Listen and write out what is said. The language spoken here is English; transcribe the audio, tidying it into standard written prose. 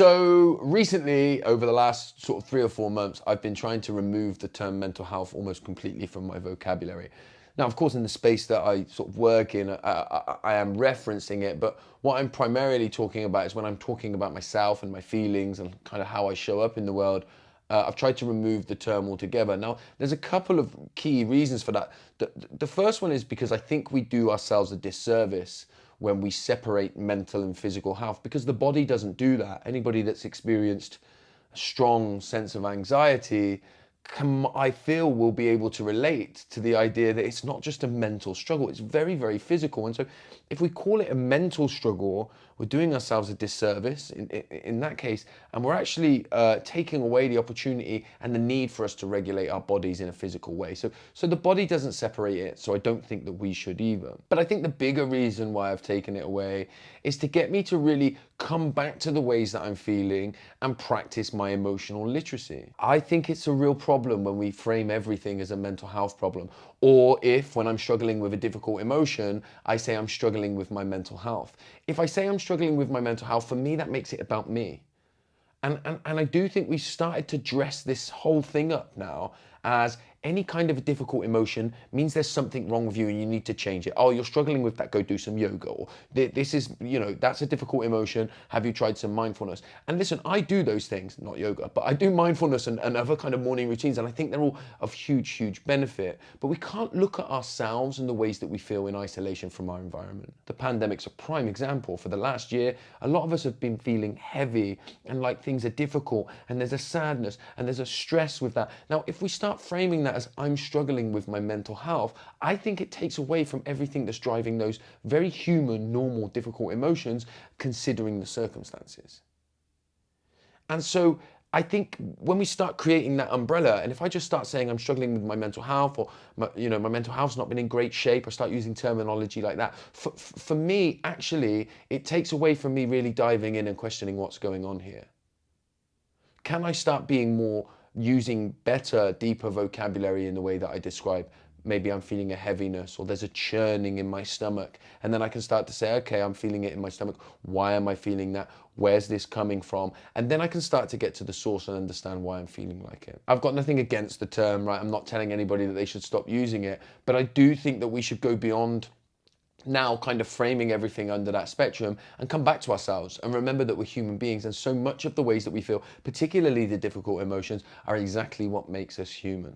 So recently, over the last sort of 3 or 4 months, I've been trying to remove the term mental health almost completely from my vocabulary. Now, of course, in the space that I sort of work in, I am referencing it, but what I'm primarily talking about is when I'm talking about myself and my feelings and kind of how I show up in the world. I've tried to remove the term altogether. Now, there's a couple of key reasons for that. The first one is because I think we do ourselves a disservice when we separate mental and physical health, because the body doesn't do that. Anybody that's experienced a strong sense of anxiety I feel will be able to relate to the idea that it's not just a mental struggle, it's very, very physical. And so if we call it a mental struggle, we're doing ourselves a disservice in that case, and we're actually taking away the opportunity and the need for us to regulate our bodies in a physical way. So the body doesn't separate it, so I don't think that we should either. But I think the bigger reason why I've taken it away is to get me to really come back to the ways that I'm feeling and practice my emotional literacy. I think it's a real problem when we frame everything as a mental health problem, or if when I'm struggling with a difficult emotion, I say I'm struggling with my mental health. If I say I'm struggling with my mental health, for me, that makes it about me. And I do think we've started to dress this whole thing up now as any kind of a difficult emotion means there's something wrong with you and you need to change it. Oh, you're struggling with that, go do some yoga. Or this is, that's a difficult emotion. Have you tried some mindfulness? And listen, I do those things, not yoga, but I do mindfulness and other kind of morning routines. And I think they're all of huge, huge benefit. But we can't look at ourselves and the ways that we feel in isolation from our environment. The pandemic's a prime example. For the last year, a lot of us have been feeling heavy and like things are difficult, and there's a sadness and there's a stress with that. Now, if we start framing that as I'm struggling with my mental health, I think it takes away from everything that's driving those very human, normal, difficult emotions, considering the circumstances. And so I think when we start creating that umbrella, and if I just start saying I'm struggling with my mental health, or my mental health's not been in great shape, I start using terminology like that. For me, actually, it takes away from me really diving in and questioning what's going on here. Can I start being more using better, deeper vocabulary in the way that I describe? Maybe I'm feeling a heaviness or there's a churning in my stomach. And then I can start to say, okay, I'm feeling it in my stomach. Why am I feeling that? Where's this coming from? And then I can start to get to the source and understand why I'm feeling like it. I've got nothing against the term, right? I'm not telling anybody that they should stop using it, but I do think that we should go beyond now kind of framing everything under that spectrum and come back to ourselves and remember that we're human beings, and so much of the ways that we feel, particularly the difficult emotions, are exactly what makes us human.